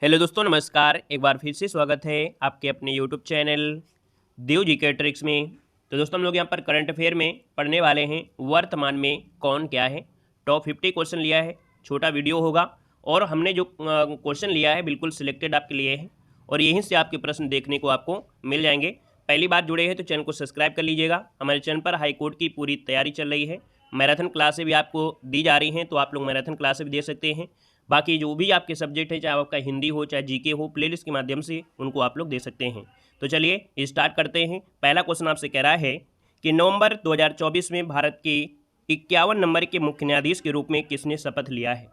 Hello दोस्तों, नमस्कार। एक बार फिर से स्वागत है आपके अपने यूट्यूब चैनल देव जीके ट्रिक्स में। तो दोस्तों, हम लोग यहाँ पर करंट अफेयर में पढ़ने वाले हैं वर्तमान में कौन क्या है। टॉप 50 क्वेश्चन लिया है, छोटा वीडियो होगा और हमने जो क्वेश्चन लिया है बिल्कुल सिलेक्टेड आपके लिए है और यहीं से आपके प्रश्न देखने को आपको मिल जाएंगे। पहली बार जुड़े हैं तो चैनल को सब्सक्राइब कर लीजिएगा। हमारे चैनल पर हाईकोर्ट की पूरी तैयारी चल रही है, मैराथन क्लासें भी आपको दी जा रही हैं, तो आप लोग मैराथन क्लासें भी दे सकते हैं। बाकी जो भी आपके सब्जेक्ट है, चाहे आपका हिंदी हो चाहे जीके हो, प्लेलिस्ट के माध्यम से उनको आप लोग दे सकते हैं। तो चलिए स्टार्ट करते हैं। पहला क्वेश्चन आपसे कह रहा है कि नवंबर 2024 में भारत के 51 नंबर के मुख्य न्यायाधीश के रूप में किसने शपथ लिया है।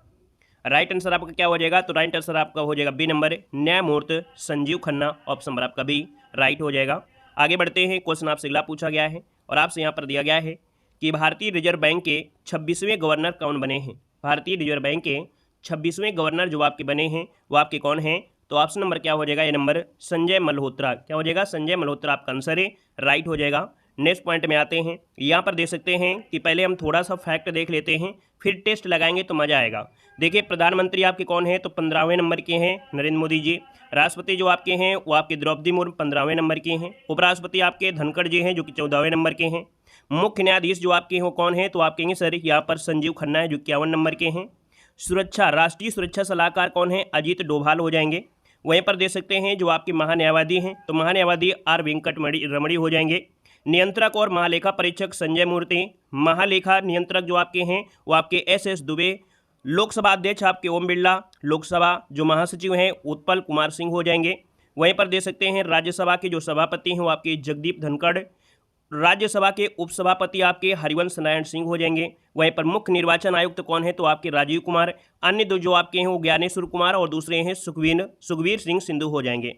राइट आंसर आपका क्या हो जाएगा? तो राइट आंसर आपका हो जाएगा बी नंबर, न्यायमूर्ति संजीव खन्ना। ऑप्शन नंबर आपका बी राइट हो जाएगा। आगे बढ़ते हैं। क्वेश्चन आपसे अगला पूछा गया है और आपसे यहाँ पर दिया गया है कि भारतीय रिजर्व बैंक के 26वें गवर्नर कौन बने हैं। भारतीय रिजर्व बैंक के 26वें गवर्नर जो आपके बने हैं वो आपके कौन हैं? तो ऑप्शन नंबर क्या हो जाएगा? ये नंबर संजय मल्होत्रा। क्या हो जाएगा? संजय मल्होत्रा आपका आंसर है, राइट हो जाएगा। नेक्स्ट पॉइंट में आते हैं। यहाँ पर देख सकते हैं कि पहले हम थोड़ा सा फैक्ट देख लेते हैं, फिर टेस्ट लगाएंगे तो मजा आएगा। देखिए, प्रधानमंत्री आपके कौन है? तो 15वें नंबर के हैं नरेंद्र मोदी जी। राष्ट्रपति जो आपके हैं वो आपके द्रौपदी मुर्मू 15वें नंबर के हैं। उपराष्ट्रपति आपके धनखड़ जी हैं जो कि 14वें नंबर के हैं। मुख्य न्यायाधीश जो आपके हैं कौन है? तो आप कहेंगे सर यहाँ पर संजीव खन्ना है जो 51 नंबर के हैं। सुरक्षा, राष्ट्रीय सुरक्षा सलाहकार कौन है? अजीत डोभाल हो जाएंगे। वहीं पर देख सकते हैं जो आपके महान्यायवादी हैं तो महान्यायवादी आर वेंकट रमणी हो जाएंगे। नियंत्रक और महालेखा परीक्षक संजय मूर्ति। महालेखा नियंत्रक जो आपके हैं वो आपके एस दुबे। लोकसभा अध्यक्ष आपके ओम बिरला। लोकसभा जो महासचिव हैं उत्पल कुमार सिंह हो जाएंगे। वहीं पर देख सकते हैं राज्यसभा के जो सभापति हैं वो आपके जगदीप धनखड़। राज्यसभा के उपसभापति आपके हरिवंश नारायण सिंह हो जाएंगे। वहीं पर मुख्य निर्वाचन आयुक्त कौन है? तो आपके राजीव कुमार। अन्य दो जो आपके हैं वो ज्ञानेश्वर कुमार और दूसरे हैं सुखवीर सिंह सिंधु हो जाएंगे।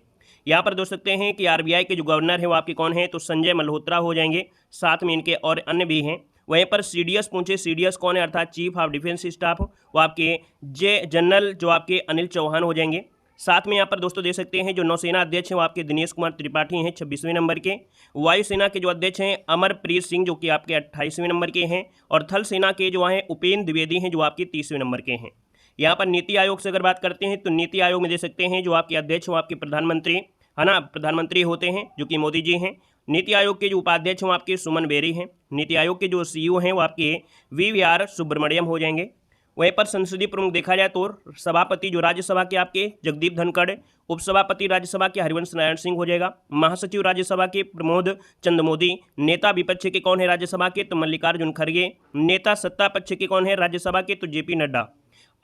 यहाँ पर देख सकते हैं कि आरबीआई के जो गवर्नर है वो आपके कौन है? तो संजय मल्होत्रा हो जाएंगे। साथ में इनके और अन्य भी हैं। वहीं पर सीडीएस पूछे, सीडीएस कौन है? अर्थात चीफ ऑफ डिफेंस स्टाफ, वो आपके जनरल जो आपके अनिल चौहान हो जाएंगे। साथ में यहाँ पर दोस्तों देख सकते हैं जो नौसेना अध्यक्ष हैं वो आपके दिनेश कुमार त्रिपाठी हैं 26वें नंबर के। वायुसेना के जो अध्यक्ष हैं अमरप्रीत सिंह जो कि आपके 28वें नंबर के हैं। और थल सेना के जो हैं उपेंद्र द्विवेदी हैं जो आपके 30वें नंबर के हैं। यहाँ पर नीति आयोग से अगर बात करते हैं तो नीति आयोग में देख सकते हैं जो आपके अध्यक्ष वो आपके प्रधानमंत्री है ना, प्रधानमंत्री होते हैं जो कि मोदी जी हैं। नीति आयोग के जो उपाध्यक्ष हैं वो आपके सुमन बेरी हैं। नीति आयोग के जो सीईओ हैं वो आपके वी सुब्रमण्यम हो जाएंगे। वहीं पर संसदीय प्रमुख देखा जाए तो सभापति जो राज्यसभा के आपके जगदीप धनखड़। उपसभापति राज्यसभा के हरिवंश नारायण सिंह हो जाएगा। महासचिव राज्यसभा के प्रमोद चंद मोदी। नेता विपक्ष के कौन है राज्यसभा के? तो मल्लिकार्जुन खड़गे। नेता सत्ता पक्ष के कौन है राज्यसभा के? तो जेपी नड्डा।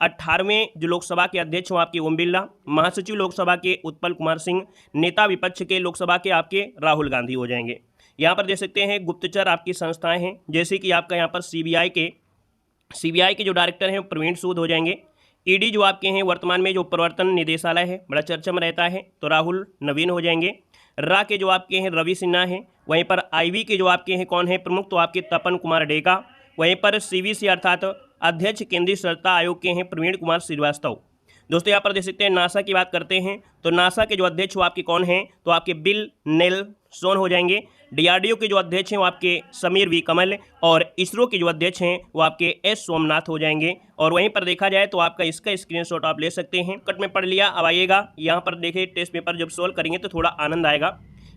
18वें जो लोकसभा के अध्यक्ष हो आपके ओम बिरला। महासचिव लोकसभा के उत्पल कुमार सिंह। नेता विपक्ष के लोकसभा के आपके राहुल गांधी हो जाएंगे। यहाँ पर देख सकते हैं गुप्तचर आपकी संस्थाएं हैं, जैसे कि आपका यहाँ पर सीबीआई के जो डायरेक्टर हैं वो प्रवीण सूद हो जाएंगे। ईडी जो आपके हैं वर्तमान में जो प्रवर्तन निदेशालय है बड़ा चर्चा में रहता है तो राहुल नवीन हो जाएंगे। रा के जो आपके हैं रवि सिन्हा हैं। वहीं पर आईवी के जो आपके हैं कौन है प्रमुख? तो आपके तपन कुमार डेका। वहीं पर सीवीसी अर्थात अध्यक्ष केंद्रीय सतर्कता आयोग के हैं प्रवीण कुमार श्रीवास्तव। दोस्तों यहाँ पर देख सकते हैं नासा की बात करते हैं तो नासा के जो अध्यक्ष वो आपके कौन हैं? तो आपके बिल नेल्सन हो जाएंगे। डीआरडीओ के जो अध्यक्ष हैं वो आपके समीर वी कमल। और इसरो के जो अध्यक्ष हैं वो आपके एस सोमनाथ हो जाएंगे। और वहीं पर देखा जाए तो आपका इसका स्क्रीनशॉट आप ले सकते हैं। कट में पढ़ लिया, अब आइएगा यहाँ पर देखिए टेस्ट पेपर जब सोल्व करेंगे तो थोड़ा आनंद आएगा।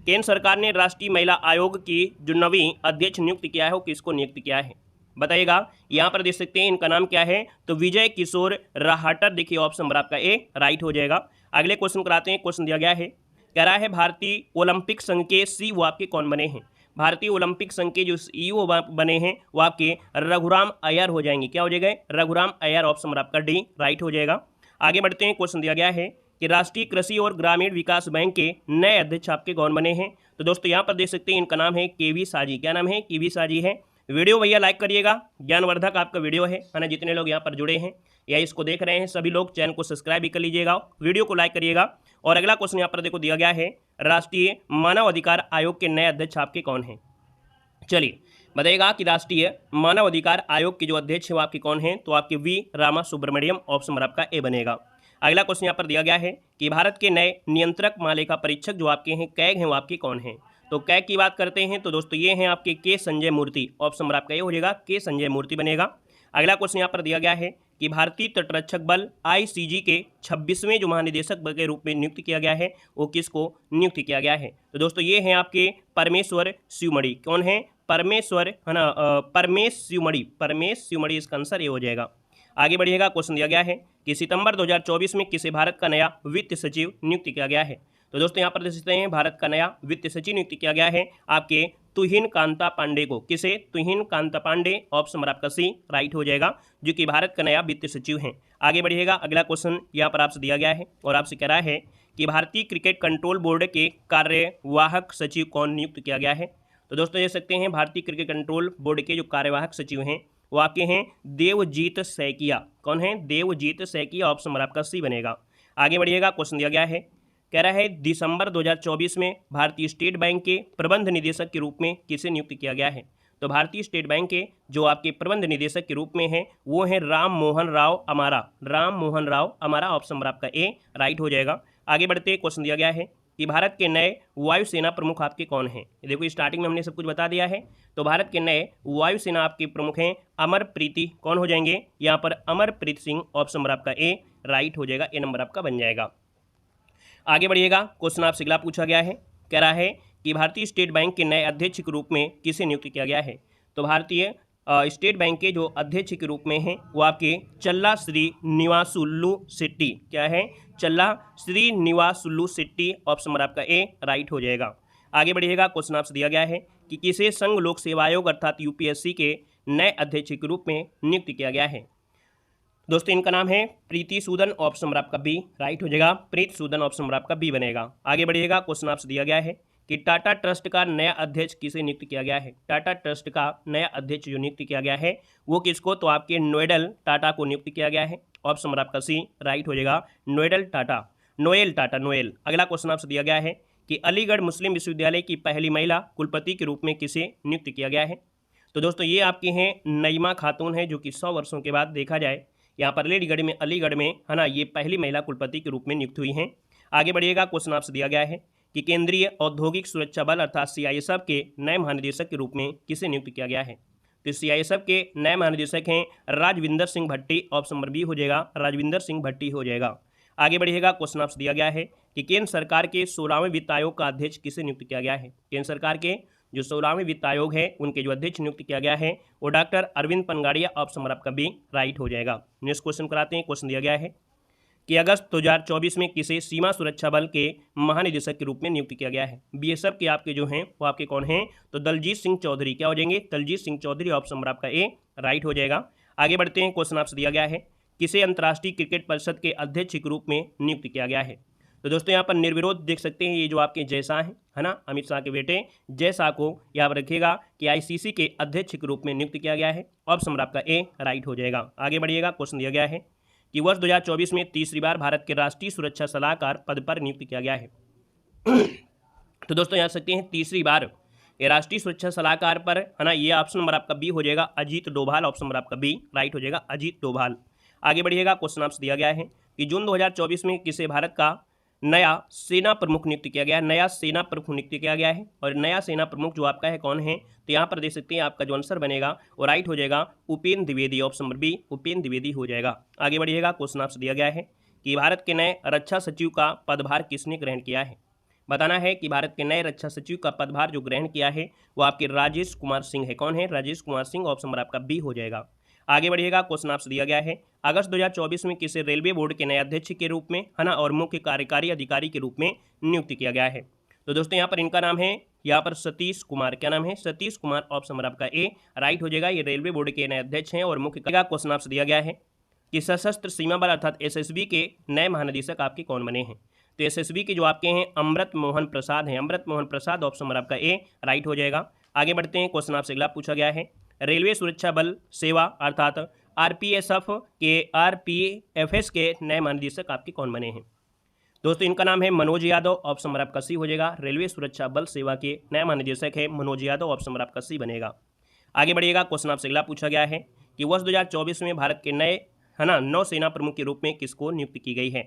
केंद्र सरकार ने राष्ट्रीय महिला आयोग की जो नवीं अध्यक्ष नियुक्त किया है वो किसको नियुक्त किया है बताइएगा। यहाँ पर देख सकते हैं इनका नाम क्या है? तो विजय किशोर राहटर। देखिए ऑप्शन नंबर आपका ए राइट हो जाएगा। अगले क्वेश्चन कराते हैं। क्वेश्चन दिया गया है, कह रहा है भारतीय ओलंपिक संघ के सीईओ आपके कौन बने हैं। भारतीय ओलंपिक संघ के जो सीईओ बने हैं वो आपके रघुराम अय्यर हो जाएंगे। क्या हो जाएगा? रघुराम अय्यर। ऑप्शन नंबर आपका डी राइट हो जाएगा। आगे बढ़ते हैं। क्वेश्चन दिया गया है कि राष्ट्रीय कृषि और ग्रामीण विकास बैंक के नए अध्यक्ष आपके कौन बने हैं। तो दोस्तों यहाँ पर देख सकते हैं इनका नाम है केवी साजी। क्या नाम है? केवी साजी है। वीडियो भैया लाइक करिएगा, ज्ञानवर्धक आपका वीडियो है ना। जितने लोग यहाँ पर जुड़े हैं या इसको देख रहे हैं सभी लोग चैनल को सब्सक्राइब भी कर लीजिएगा, वीडियो को लाइक करिएगा। और अगला क्वेश्चन यहाँ पर देखो दिया गया है, राष्ट्रीय मानव अधिकार आयोग के नए अध्यक्ष आपके कौन हैं। चलिए बताइएगा कि राष्ट्रीय मानव अधिकार आयोग के जो अध्यक्ष हैं वो आपके कौन हैं? तो आपके V Rama Subramaniam. Option number आपका ए बनेगा। अगला क्वेश्चन यहाँ पर दिया गया है कि भारत के नए नियंत्रक महालेखा परीक्षक जो आपके हैं कैग हैं वो आपके कौन हैं। तो कैग की बात करते हैं तो दोस्तों ये हैं आपके के संजय मूर्ति। ऑप्शन नंबर आपका ये हो जाएगा के संजय मूर्ति बनेगा। अगला क्वेश्चन यहाँ पर दिया गया है कि भारतीय तटरक्षक बल ICG के 26वें जो महानिदेशक के रूप में नियुक्त किया गया है वो किसको नियुक्त किया गया है? तो दोस्तों ये हैं आपके परमेश्वर शिवमणि। कौन है? परमेश्वर, है ना, परमेश शिवमणि इसका आंसर ये हो जाएगा। आगे बढ़िएगा, क्वेश्चन दिया गया है कि सितंबर 2024 में किसे भारत का नया वित्त सचिव नियुक्त किया गया है? तो दोस्तों यहाँ पर देख सकते हैं भारत का नया वित्त सचिव नियुक्त किया गया है आपके तुहिन कांता पांडे को। किसे? तुहिन कांता पांडे, ऑप्शन नंबर आपका सी राइट हो जाएगा, जो कि भारत का नया वित्त सचिव हैं। आगे बढ़िएगा, अगला क्वेश्चन यहाँ पर आपसे दिया गया है और आपसे कह रहा है कि भारतीय क्रिकेट कंट्रोल बोर्ड के कार्यवाहक सचिव कौन नियुक्त किया गया है? तो दोस्तों देख सकते हैं भारतीय क्रिकेट कंट्रोल बोर्ड के जो कार्यवाहक सचिव हैं वो आपके हैं देवजीत सैकिया। कौन है? देवजीत सैकिया, ऑप्शन नंबर आपका सी बनेगा। आगे बढ़िएगा, क्वेश्चन दिया गया है, कह रहा है दिसंबर 2024 में भारतीय स्टेट बैंक के प्रबंध निदेशक के रूप में किसे नियुक्त किया गया है? तो भारतीय स्टेट बैंक के जो आपके प्रबंध निदेशक के रूप में हैं वो है राम मोहन राव अमारा। ऑप्शन नंबर आपका ए राइट हो जाएगा। आगे बढ़ते, क्वेश्चन दिया गया है कि भारत के नए वायुसेना प्रमुख आपके कौन हैं? देखो स्टार्टिंग में हमने सब कुछ बता दिया है। तो भारत के नए वायुसेना आपके प्रमुख हैं अमरप्रीति। कौन हो जाएंगे यहाँ पर? अमरप्रीत सिंह, ऑप्शन नंबर आपका ए राइट हो जाएगा, ए नंबर आपका बन जाएगा। आगे बढ़िएगा, क्वेश्चन आपसे अगला पूछा गया है, कह रहा है कि भारतीय स्टेट बैंक के नए अध्यक्ष के रूप में किसे नियुक्त किया गया है? तो भारतीय स्टेट बैंक के जो अध्यक्ष के रूप में हैं वो आपके चल्ला श्रीनिवासुलु शेट्टी। क्या है? चल्ला श्रीनिवासुलु शेट्टी, ऑप्शन नंबर आपका ए राइट हो जाएगा। आगे बढ़िएगा, क्वेश्चन आपसे दिया गया है कि किसे संघ लोक सेवा आयोग अर्थात UPSC के नए अध्यक्ष के रूप में नियुक्त किया गया है? दोस्तों इनका नाम है प्रीति सूदन, ऑप्शन नंबर आपका बी राइट हो जाएगा। प्रीति सूदन, ऑप्शन नंबर आपका बी बनेगा। आगे बढ़िएगा, क्वेश्चन आपसे दिया गया है कि टाटा ट्रस्ट का नया अध्यक्ष किसे नियुक्त किया गया है? टाटा ट्रस्ट का नया अध्यक्ष जो नियुक्त किया गया है वो किसको? तो आपके नोएल टाटा को नियुक्त किया गया है, ऑप्शन नंबर आपका सी राइट हो जाएगा। नोएल टाटा। अगला क्वेश्चन आपसे दिया गया है कि अलीगढ़ मुस्लिम विश्वविद्यालय की पहली महिला कुलपति के रूप में किसे नियुक्त किया गया है? तो दोस्तों ये आपकी हैं नईमा खातून है, जो कि 100 वर्षों के बाद देखा जाए यहाँ पर अलीगढ़ में है ना, ये पहली महिला कुलपति के रूप में नियुक्त हुई हैं। आगे बढ़िएगा, क्वेश्चन आपसे दिया गया है कि केंद्रीय औद्योगिक सुरक्षा बल अर्थात CISF के नए महानिदेशक के रूप में किसे नियुक्त किया गया है? तो CISF के नए महानिदेशक हैं राजविंदर सिंह भट्टी, ऑप्शन नंबर बी हो जाएगा, राजविंदर सिंह भट्टी हो जाएगा। आगे बढ़िएगा, क्वेश्चन आपसे दिया गया है कि केंद्र सरकार के 16वें वित्त आयोग का अध्यक्ष किसे नियुक्त किया गया है? केंद्र सरकार के जो 16वें वित्त आयोग है उनके जो अध्यक्ष नियुक्त किया गया है वो डॉक्टर अरविंद पनगाड़िया, ऑप्शन नंबर आपका बी राइट हो जाएगा। नेक्स्ट क्वेश्चन कराते हैं। क्वेश्चन दिया गया है कि अगस्त 2024 में किसे सीमा सुरक्षा बल के महानिदेशक के रूप में नियुक्त किया गया है? BSF के आपके जो हैं वो आपके कौन हैं? तो दलजीत सिंह चौधरी। क्या हो जाएंगे? दलजीत सिंह चौधरी, ऑप्शन नंबर आपका ए राइट हो जाएगा। आगे बढ़ते हैं, क्वेश्चन आपसे दिया गया है किसे अंतर्राष्ट्रीय क्रिकेट परिषद के अध्यक्ष के रूप में नियुक्त किया गया है? तो दोस्तों यहाँ पर निर्विरोध देख सकते हैं, ये जो आपके जय शाह है ना, अमित शाह के बेटे जय शाह को यहाँ पर रखिएगा कि ICC के अध्यक्ष के रूप में नियुक्त किया गया है, ऑप्शन नंबर आपका ए राइट हो जाएगा। आगे बढ़िएगा, क्वेश्चन दिया गया है कि वर्ष 2024 में तीसरी बार भारत के राष्ट्रीय सुरक्षा सलाहकार पद पर नियुक्त किया गया है। तो दोस्तों यहाँ सकते हैं तीसरी बार ये राष्ट्रीय सुरक्षा सलाहकार पर है ना, ये ऑप्शन नंबर आपका बी हो जाएगा, अजीत डोभाल, ऑप्शन नंबर आपका बी राइट हो जाएगा, अजीत डोभाल। आगे बढ़िएगा, क्वेश्चन आपसे दिया गया है कि जून 2024 में किसे भारत का नया सेना प्रमुख नियुक्त किया गया है? नया सेना प्रमुख नियुक्त किया गया है और नया सेना प्रमुख जो आपका है कौन है? तो यहाँ पर देख सकते हैं आपका जो आंसर बनेगा वो राइट हो जाएगा Upendra Dwivedi, option number B Upendra Dwivedi हो जाएगा। आगे बढ़िएगा, क्वेश्चन आपसे दिया गया है कि भारत के नए रक्षा सचिव का पदभार किसने ग्रहण किया है? बताना है कि भारत के नए रक्षा सचिव का पदभार जो ग्रहण किया है वो आपके राजेश कुमार सिंह है। कौन है? राजेश कुमार सिंह, ऑप्शन नंबर आपका बी हो जाएगा। आगे बढ़िएगा, क्वेश्चन आपसे दिया गया है अगस्त 2024 में किसे रेलवे बोर्ड के नए अध्यक्ष के रूप में है ना और मुख्य कार्यकारी अधिकारी के रूप में नियुक्त किया गया है? तो दोस्तों यहाँ पर इनका नाम है यहाँ पर सतीश कुमार। क्या नाम है? सतीश कुमार, ऑप्शन नंबर आपका ए राइट हो जाएगा। ये रेलवे बोर्ड के नए अध्यक्ष हैं और मुख्य क्वेश्चन आपसे दिया गया है कि सशस्त्र सीमा बल अर्थात SSB के नए महानिदेशक आपके कौन बने हैं? तो SSB के जो आपके हैं अमृत मोहन प्रसाद हैं, अमृत मोहन प्रसाद, ऑप्शन नंबर आपका ए राइट हो जाएगा। आगे बढ़ते हैं, क्वेश्चन आपसे अगला पूछा गया है रेलवे सुरक्षा बल सेवा अर्थात RPFS के नए महानिदेशक आपके कौन बने हैं? दोस्तों इनका नाम है मनोज यादव, ऑप्शन नंबर आपका सी हो जाएगा। रेलवे सुरक्षा बल सेवा के नए महानिदेशक है मनोज यादव, ऑप्शन नंबर आपका सी बनेगा। आगे बढ़िएगा, क्वेश्चन आपसे अगला पूछा गया है कि वर्ष 2024 में भारत के नए है ना नौसेना प्रमुख के रूप में किसको नियुक्त की गई है?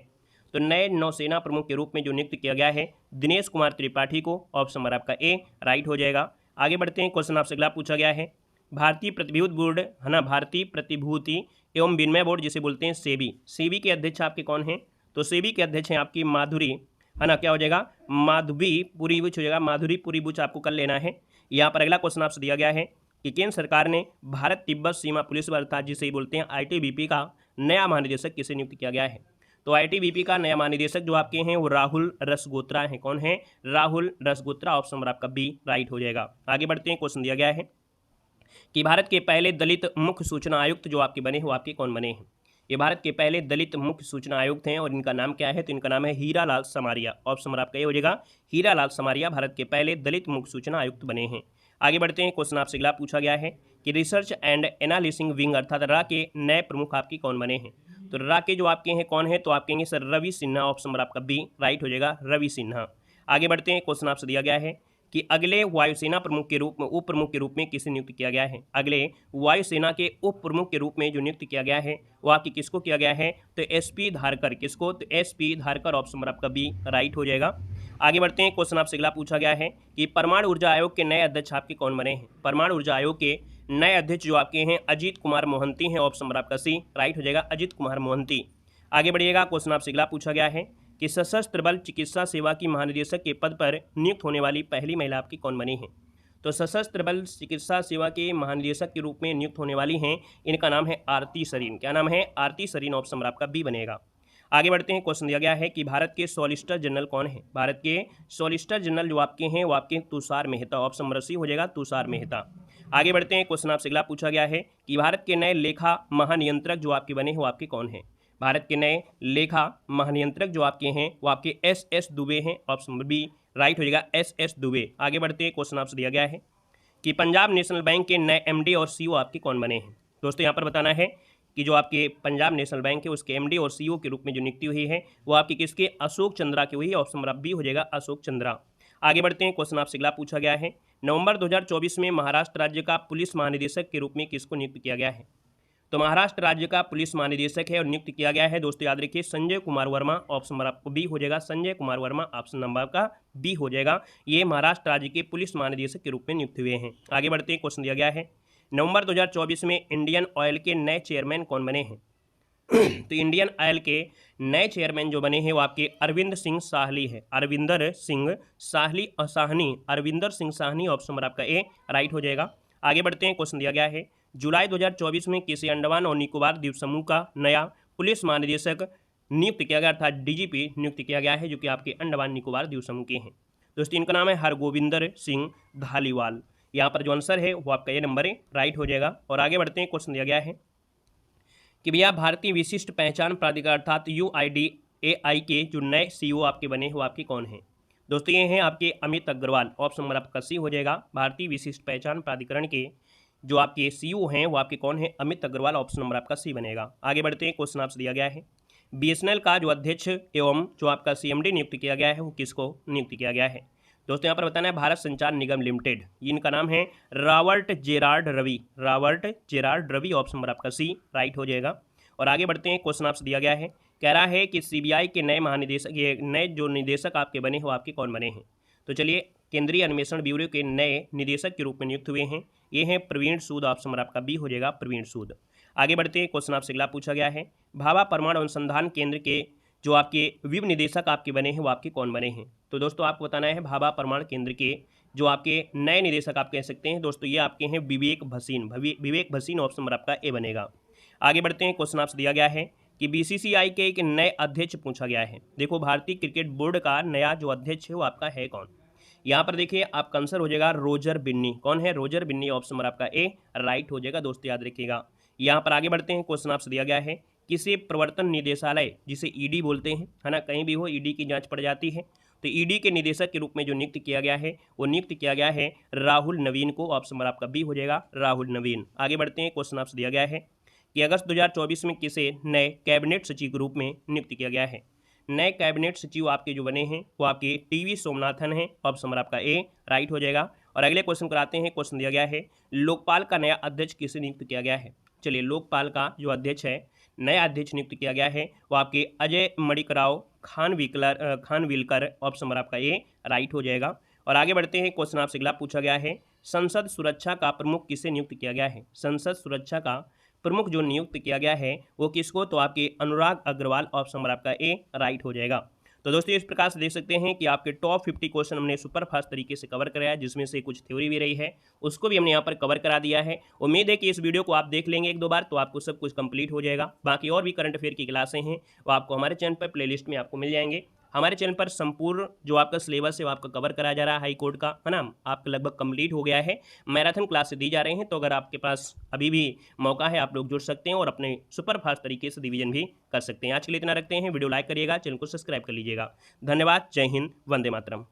तो नए नौसेना प्रमुख के रूप में जो नियुक्त किया गया है दिनेश कुमार त्रिपाठी को, ऑप्शन नंबर आपका ए राइट हो जाएगा। आगे बढ़ते हैं, क्वेश्चन आपसे अगला पूछा गया है भारतीय प्रतिभूति बोर्ड है ना, भारतीय प्रतिभूति एवं विनिमय बोर्ड जिसे बोलते हैं सेबी, सेबी के अध्यक्ष आपके कौन हैं? तो सेबी के अध्यक्ष हैं आपकी माधुरी, है ना, क्या हो जाएगा? माधवी पुरीबुच हो जाएगा, माधुरी पुरीबुच आपको कर लेना है। यहाँ पर अगला क्वेश्चन आपसे दिया गया है कि केंद्र सरकार ने भारत तिब्बत सीमा पुलिस बल अर्थात जिसे बोलते हैं आईटीबीपी का नया महानिदेशक किसे नियुक्त किया गया है? तो आईटीबीपी का नया महानिदेशक जो आपके हैं वो राहुल रसगोत्रा हैं। कौन है? राहुल रसगोत्रा। ऑप्शन नंबर आपका बी राइट हो जाएगा। आगे बढ़ते हैं, क्वेश्चन दिया गया है कि भारत के पहले दलित मुख्य सूचना आयुक्त जो आपके बने हैं वो आपके कौन बने हैं? ये भारत के पहले दलित मुख्य सूचना आयुक्त हैं और इनका नाम क्या है? तो इनका नाम है हीरालाल समारिया। ऑप्शन नंबर आपका ये हो जाएगा, हीरालाल समारिया भारत के पहले दलित मुख्य सूचना आयुक्त बने हैं। आगे बढ़ते हैं, क्वेश्चन आपसे अगला पूछा गया है कि रिसर्च एंड एनालिसिंग विंग अर्थात रा के नए प्रमुख आपकी कौन बने हैं? तो रा के जो आपके हैं कौन है? तो आप कहेंगे sir Ravi Sinha. Option number आपका बी राइट हो जाएगा, रवि सिन्हा। आगे बढ़ते हैं, क्वेश्चन आपसे दिया गया है कि अगले वायुसेना प्रमुख के रूप में उप प्रमुख के रूप में किसे नियुक्त किया गया है? अगले वायुसेना के उप प्रमुख के रूप में जो नियुक्त किया गया है वो आपकी किसको किया गया है? तो एसपी धारकर। किसको? तो एसपी धारकर। ऑप्शन नंबर आपका बी राइट हो जाएगा। आगे बढ़ते हैं, क्वेश्चन आपसे अगला पूछा गया है कि परमाणु ऊर्जा आयोग के नए अध्यक्ष आपके कौन बने हैं? परमाणु ऊर्जा आयोग के नए अध्यक्ष जो आपके हैं अजीत कुमार मोहंती हैं। ऑप्शन नंबर आपका सी राइट हो जाएगा, अजीत कुमार मोहंती। आगे बढ़िएगा, क्वेश्चन आपसे अगला पूछा गया है कि सशस्त्र बल चिकित्सा सेवा की महानिदेशक के पद पर नियुक्त होने वाली पहली महिला आपकी कौन बनी है? तो सशस्त्र बल चिकित्सा सेवा के महानिदेशक के रूप में नियुक्त होने वाली हैं, इनका नाम है आरती सरीन। क्या नाम है? आरती सरीन। ऑप्शन नंबर आपका बी बनेगा। आगे बढ़ते हैं, क्वेश्चन दिया गया है कि भारत के सॉलिसिटर जनरल कौन है? भारत के सॉलिसिटर जनरल जो आपके हैं वो आपके Tushar Mehta. Option number C हो जाएगा, तुषार मेहता। आगे बढ़ते हैं, क्वेश्चन आपसे अगला पूछा गया है कि भारत के नए लेखा महानियंत्रक जो आपके बने हैं वो आपके कौन हैं? भारत के नए लेखा महानियंत्रक जो आपके हैं वो आपके एस दुबे हैं। ऑप्शन नंबर बी राइट हो जाएगा, एस दुबे। आगे बढ़ते हैं, क्वेश्चन आपसे दिया गया है कि पंजाब नेशनल बैंक के नए एमडी और सीईओ आपके कौन बने हैं? दोस्तों यहाँ पर बताना है कि जो आपके पंजाब नेशनल बैंक है उसके एमडी और सीईओ के रूप में जो नियुक्ति हुई है वो आपकी किसके? अशोक चंद्रा की हुई है। ऑप्शन नंबर बी हो जाएगा, अशोक चंद्रा। आगे बढ़ते हैं, क्वेश्चन आपसे अगला पूछा गया है नवंबर 2024 में महाराष्ट्र राज्य का पुलिस महानिदेशक के रूप में किसको नियुक्त किया गया है? तो महाराष्ट्र राज्य का पुलिस महानिदेशक है और नियुक्त किया गया है दोस्तों याद रखिए संजय कुमार वर्मा। ऑप्शन नंबर आपको बी हो जाएगा, संजय कुमार वर्मा। ऑप्शन नंबर का बी हो जाएगा, ये महाराष्ट्र राज्य के पुलिस महानिदेशक के रूप में नियुक्त हुए हैं। आगे बढ़ते हैं, क्वेश्चन दिया गया है नवंबर 2024 में इंडियन ऑयल के नए चेयरमैन कौन बने हैं? तो इंडियन ऑयल के नए चेयरमैन जो बने हैं वो आपके अरविंदर सिंह साहनी है। अरविंदर सिंह साहनी साहनी, अरविंदर सिंह साहनी। ऑप्शन नंबर आपका ए राइट हो जाएगा। आगे बढ़ते हैं, क्वेश्चन दिया गया है जुलाई 2024 में किसी अंडमान और निकोबार द्वीप समूह का नया पुलिस महानिदेशक नियुक्त किया गया अर्थात डीजीपी नियुक्त किया गया है जो कि आपके अंडमान निकोबार द्वीप समूह के हैं। दोस्तों इनका नाम है हरगोविंदर सिंह धालीवाल। यहाँ पर जो आंसर है वो आपका ये नंबर है राइट हो जाएगा। और आगे बढ़ते हैं, क्वेश्चन दिया गया है कि भैया भारतीय विशिष्ट पहचान प्राधिकरण अर्थात UIDAI के जो नए सीईओ आपके बने वो आपके कौन हैं? दोस्तों ये हैं आपके अमित अग्रवाल। ऑप्शन नंबर आपका सी हो जाएगा, भारतीय विशिष्ट पहचान प्राधिकरण के जो आपके सीईओ हैं वो आपके कौन है? अमित अग्रवाल। ऑप्शन नंबर आपका सी बनेगा। आगे बढ़ते हैं, क्वेश्चन आपसे दिया गया है BSNL का जो अध्यक्ष एवं जो आपका CMD नियुक्त किया गया है वो किसको नियुक्त किया गया है? दोस्तों यहाँ पर बताना है भारत संचार निगम लिमिटेड, इनका नाम है Robert Gerard Ravi. Robert Gerard Ravi. Option number आपका सी राइट हो जाएगा। और आगे बढ़ते हैं, क्वेश्चन आपसे दिया गया है कह रहा है कि CBI के नए महानिदेशक ये नए जो निदेशक आपके बने हैं वो आपके कौन बने हैं? तो चलिए केंद्रीय अन्वेषण ब्यूरो के नए निदेशक के रूप में नियुक्त हुए हैं, ये हैं प्रवीण सूद। ऑप्शन नंबर आपका बी हो जाएगा, प्रवीण सूद। आगे बढ़ते हैं, क्वेश्चन आपसे अगला पूछा गया है भाभा परमाणु अनुसंधान केंद्र के जो आपके विव निदेशक आपके बने हैं वो आपके कौन बने हैं? तो दोस्तों आपको बताना है भाभा परमाणु केंद्र के जो आपके नए निदेशक आप कह सकते हैं दोस्तों ये आपके हैं विवेक भसीन। विवेक भसीन। ऑप्शन नंबर आपका ए बनेगा। आगे बढ़ते हैं, क्वेश्चन आपसे दिया गया है कि BCCI के एक नए अध्यक्ष पूछा गया है। देखो भारतीय क्रिकेट बोर्ड का नया जो अध्यक्ष है वो आपका है कौन? यहाँ पर देखिए आपका आंसर हो जाएगा रोजर बिन्नी। कौन है? रोजर बिन्नी। ऑप्शन नंबर आपका ए राइट हो जाएगा दोस्तों याद रखिएगा। यहाँ पर आगे बढ़ते हैं, क्वेश्चन आपसे दिया गया है किसी प्रवर्तन निदेशालय जिसे ED बोलते हैं, है ना, कहीं भी हो ED की जांच पड़ जाती है, तो ED के निदेशक के रूप में जो नियुक्त किया गया है वो नियुक्त किया गया है राहुल नवीन को। ऑप्शन नंबर आपका बी हो जाएगा, राहुल नवीन। आगे बढ़ते हैं, क्वेश्चन आपसे दिया गया है कि अगस्त 2024 में किसे नए कैबिनेट सचिव के रूप में नियुक्त किया गया है? नए कैबिनेट सचिव आपके जो बने हैं वो आपके TV सोमनाथन हैं। ऑप्शन नंबर आपका ए राइट हो जाएगा। और अगले क्वेश्चन कराते हैं, क्वेश्चन दिया गया है लोकपाल का नया अध्यक्ष किसे नियुक्त किया गया है? चलिए लोकपाल का जो अध्यक्ष है नया अध्यक्ष नियुक्त किया गया है वो आपके अजय मणिकराव खानविलकर। ऑप्शन नंबर आपका ए राइट हो जाएगा। और आगे बढ़ते हैं, क्वेश्चन आपसे अगला पूछा गया है, संसद सुरक्षा का प्रमुख किसे नियुक्त किया गया है? संसद सुरक्षा का प्रमुख जो नियुक्त किया गया है वो किसको? तो आपके अनुराग अग्रवाल, ऑप्शन नंबर आपका ए राइट हो जाएगा। तो दोस्तों इस प्रकार से देख सकते हैं कि आपके टॉप 50 क्वेश्चन हमने सुपर फास्ट तरीके से कवर कराया, जिसमें से कुछ थ्योरी भी रही है, उसको भी हमने यहाँ पर कवर करा दिया है। उम्मीद है कि इस वीडियो को आप देख लेंगे एक दो बार तो आपको सब कुछ कंप्लीट हो जाएगा। बाकी और भी करंट अफेयर की क्लासें हैं वो आपको हमारे चैनल पर प्लेलिस्ट में आपको मिल जाएंगे। हमारे चैनल पर संपूर्ण जो आपका सिलेबस है वो आपका कवर कराया जा रहा है, हाई कोर्ट का, है ना, आपका लगभग कंप्लीट हो गया है। मैराथन क्लासेस दी जा रही हैं, तो अगर आपके पास अभी भी मौका है आप लोग जुड़ सकते हैं और अपने सुपर फास्ट तरीके से रिवीजन भी कर सकते हैं। आज के लिए इतना रखते हैं, वीडियो लाइक करिएगा, चैनल को सब्सक्राइब कर लीजिएगा। धन्यवाद, जय हिंद, वंदे मातरम।